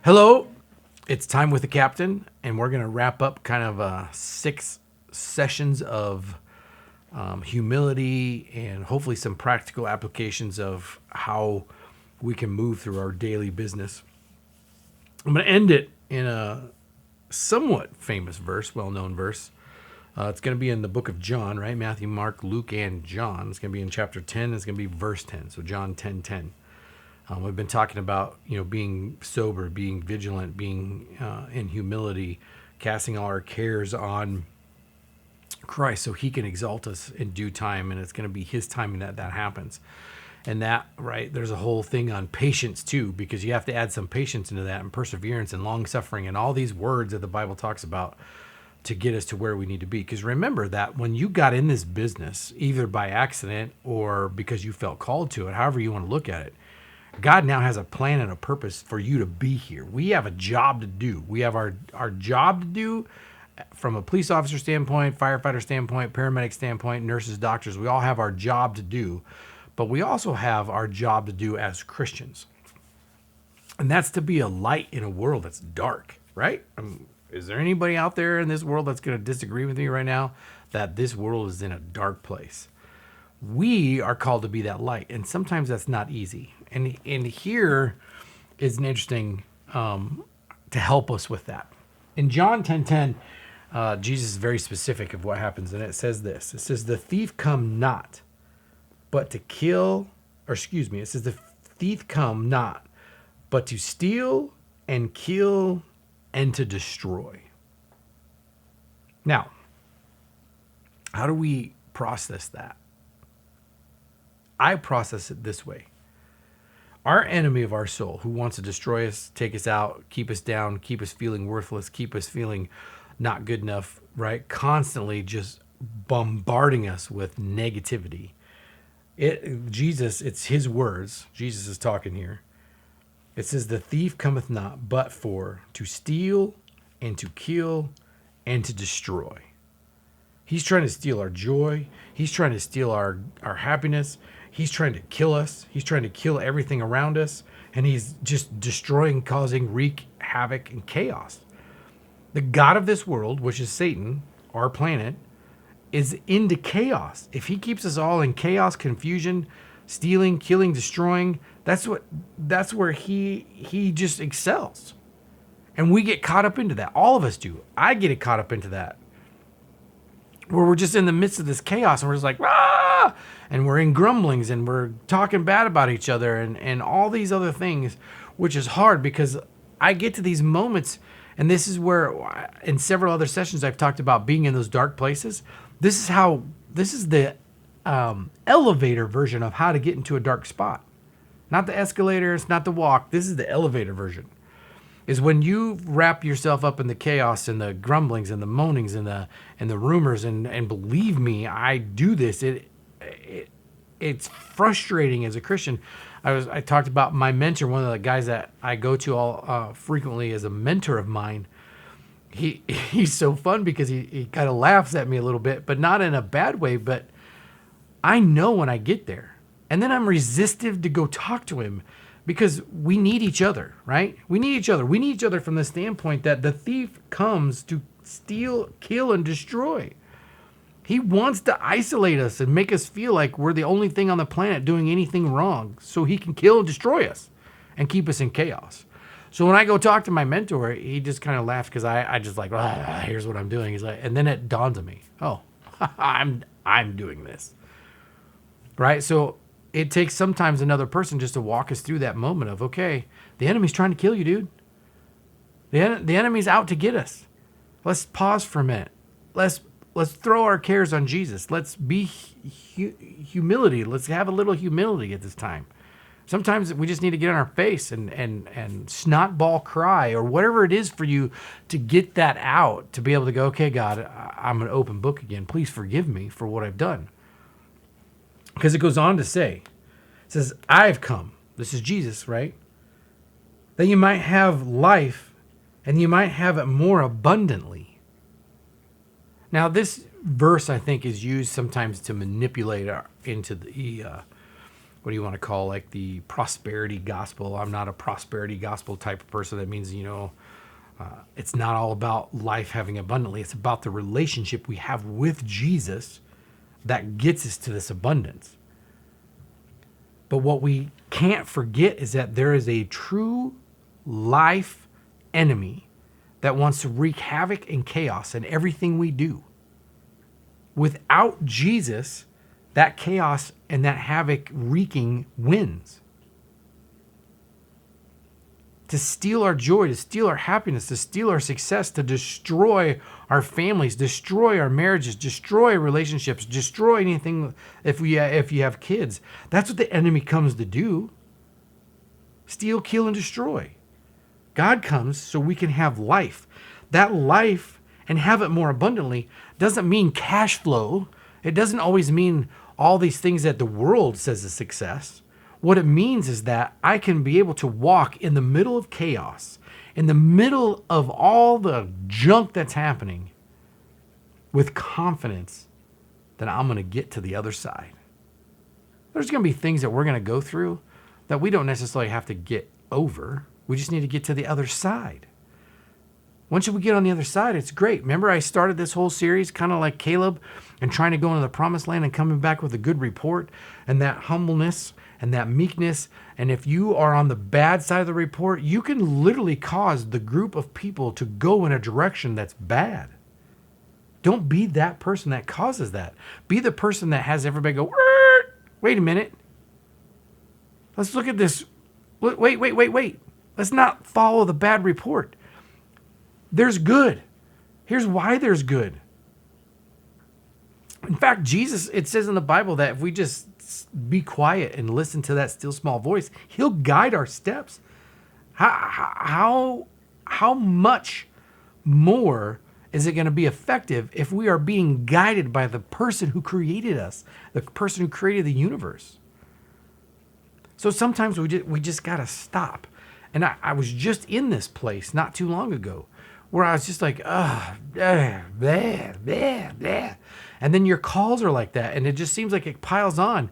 Hello, it's time with the captain, and we're going to wrap up kind of 6 sessions of humility and hopefully some practical applications of how we can move through our daily business. I'm going to end it in a somewhat famous verse, well known verse. It's going to be in the book of John, right? Matthew, Mark, Luke, and John. It's going to be in chapter 10. It's going to be verse 10. So John 10:10. We've been talking about, being sober, being vigilant, being in humility, casting all our cares on Christ so he can exalt us in due time. And it's going to be his timing that happens. And that, right, there's a whole thing on patience too, because you have to add some patience into that and perseverance and long suffering and all these words that the Bible talks about to get us to where we need to be. Because remember that when you got in this business, either by accident or because you felt called to it, however you want to look at it, God now has a plan and a purpose for you to be here. We have a job to do. We have our job to do from a police officer standpoint, firefighter standpoint, paramedic standpoint, nurses, doctors. We all have our job to do, but we also have our job to do as Christians. And that's to be a light in a world that's dark, right? Is there anybody out there in this world that's going to disagree with me right now that this world is in a dark place? We are called to be that light, and sometimes that's not easy. And here is an interesting to help us with that. In John 10:10, Jesus is very specific of what happens, and it says this. It says, "The thief come not, but to kill," or excuse me, it says, "The thief come not, but to steal and kill and to destroy." Now, how do we process that? I process it this way. Our enemy of our soul, who wants to destroy us, take us out, keep us down, keep us feeling worthless, keep us feeling not good enough, right? Constantly just bombarding us with negativity. It's his words. Jesus is talking here. It says, "The thief cometh not, but for to steal and to kill and to destroy." He's trying to steal our joy. He's trying to steal our happiness. He's trying to kill us. He's trying to kill everything around us. And he's just destroying, causing wreak havoc and chaos. The God of this world, which is Satan, our planet, is into chaos. If he keeps us all in chaos, confusion, stealing, killing, destroying, that's where he just excels. And we get caught up into that. All of us do. I get caught up into that, where we're just in the midst of this chaos and we're just like, ah, and we're in grumblings and we're talking bad about each other and all these other things, which is hard because I get to these moments, and this is where in several other sessions I've talked about being in those dark places. This is the elevator version of how to get into a dark spot. Not the escalator, it's not the walk. This is the elevator version. Is when you wrap yourself up in the chaos and the grumblings and the moanings and the rumors and believe me, I do this. It's frustrating as a Christian. I talked about my mentor, one of the guys that I go to all frequently as a mentor of mine. He's so fun because he kind of laughs at me a little bit, but not in a bad way. But I know when I get there, and then I'm resistive to go talk to him. Because we need each other, right? We need each other. We need each other from the standpoint that the thief comes to steal, kill, and destroy. He wants to isolate us and make us feel like we're the only thing on the planet doing anything wrong so he can kill and destroy us and keep us in chaos. So when I go talk to my mentor, he just kind of laughs because I just like, here's what I'm doing. He's like, and then it dawns on me, oh, I'm doing this, right? So it takes sometimes another person just to walk us through that moment of, okay, the enemy's trying to kill you, dude. The enemy's out to get us. Let's pause for a minute. Let's throw our cares on Jesus. Let's be humility. Let's have a little humility at this time. Sometimes we just need to get on our face and snot ball cry or whatever it is for you to get that out, to be able to go, okay, God, I'm an open book again. Please forgive me for what I've done. Because it goes on to say, it says, I've come. This is Jesus, right? That you might have life and you might have it more abundantly. Now, this verse, I think, is used sometimes to manipulate into the what do you want to call, like the prosperity gospel. I'm not a prosperity gospel type of person. That means, it's not all about life having abundantly. It's about the relationship we have with Jesus that gets us to this abundance. But what we can't forget is that there is a true life enemy that wants to wreak havoc and chaos in everything we do. Without Jesus, that chaos and that havoc wreaking wins. To steal our joy, to steal our happiness, to steal our success, to destroy our families, destroy our marriages, destroy relationships, destroy anything if you have kids. That's what the enemy comes to do. Steal, kill, and destroy. God comes so we can have life. That life, and have it more abundantly, doesn't mean cash flow. It doesn't always mean all these things that the world says is success. What it means is that I can be able to walk in the middle of chaos, in the middle of all the junk that's happening, with confidence that I'm going to get to the other side. There's going to be things that we're going to go through that we don't necessarily have to get over. We just need to get to the other side. Once we get on the other side, it's great. Remember, I started this whole series kind of like Caleb and trying to go into the promised land and coming back with a good report, and that humbleness and that meekness. And if you are on the bad side of the report, you can literally cause the group of people to go in a direction that's bad. Don't be that person that causes that. Be the person that has everybody go, wait a minute. Let's look at this. Wait. Let's not follow the bad report. There's good. Here's why there's good. In fact, Jesus, it says in the Bible that if we just be quiet and listen to that still small voice, he'll guide our steps. How much more is it going to be effective if we are being guided by the person who created us, the person who created the universe? So sometimes we just got to stop. And I was just in this place not too long ago where I was just like, blah. And then your calls are like that, and it just seems like it piles on.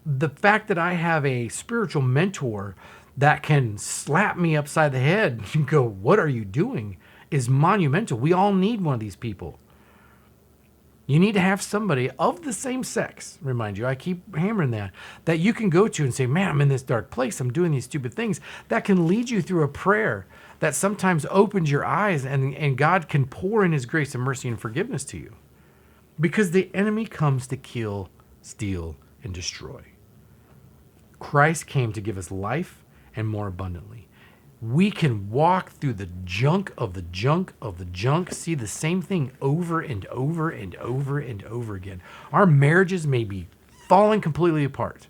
The fact that I have a spiritual mentor that can slap me upside the head and go, what are you doing, is monumental. We all need one of these people. You need to have somebody of the same sex, remind you, I keep hammering that you can go to and say, man, I'm in this dark place. I'm doing these stupid things. That can lead you through a prayer that sometimes opens your eyes, and God can pour in his grace and mercy and forgiveness to you. Because the enemy comes to kill, steal, and destroy. Christ came to give us life and more abundantly. We can walk through the junk of the junk of the junk, see the same thing over and over and over and over again. Our marriages may be falling completely apart.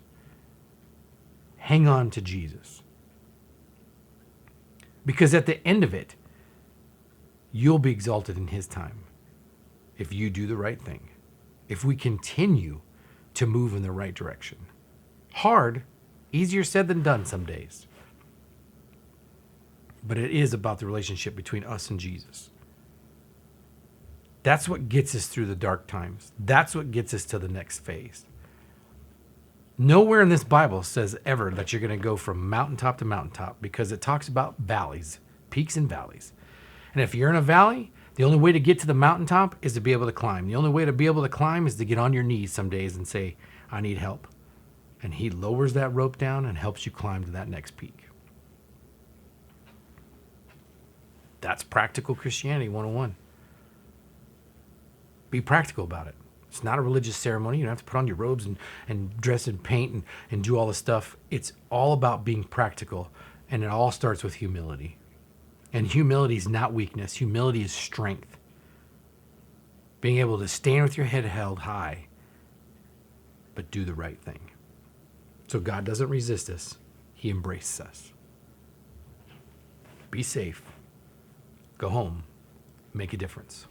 Hang on to Jesus. Because at the end of it, you'll be exalted in his time if you do the right thing, if we continue to move in the right direction. Hard, easier said than done some days. But it is about the relationship between us and Jesus. That's what gets us through the dark times. That's what gets us to the next phase. Nowhere in this Bible says ever that you're going to go from mountaintop to mountaintop, because it talks about valleys, peaks and valleys. And if you're in a valley, the only way to get to the mountaintop is to be able to climb. The only way to be able to climb is to get on your knees some days and say, I need help. And he lowers that rope down and helps you climb to that next peak. That's practical Christianity 101. Be practical about it. It's not a religious ceremony. You don't have to put on your robes and dress and paint and do all this stuff. It's all about being practical, and it all starts with humility. And humility is not weakness. Humility is strength. Being able to stand with your head held high, but do the right thing. So God doesn't resist us. He embraces us. Be safe. Go home. Make a difference.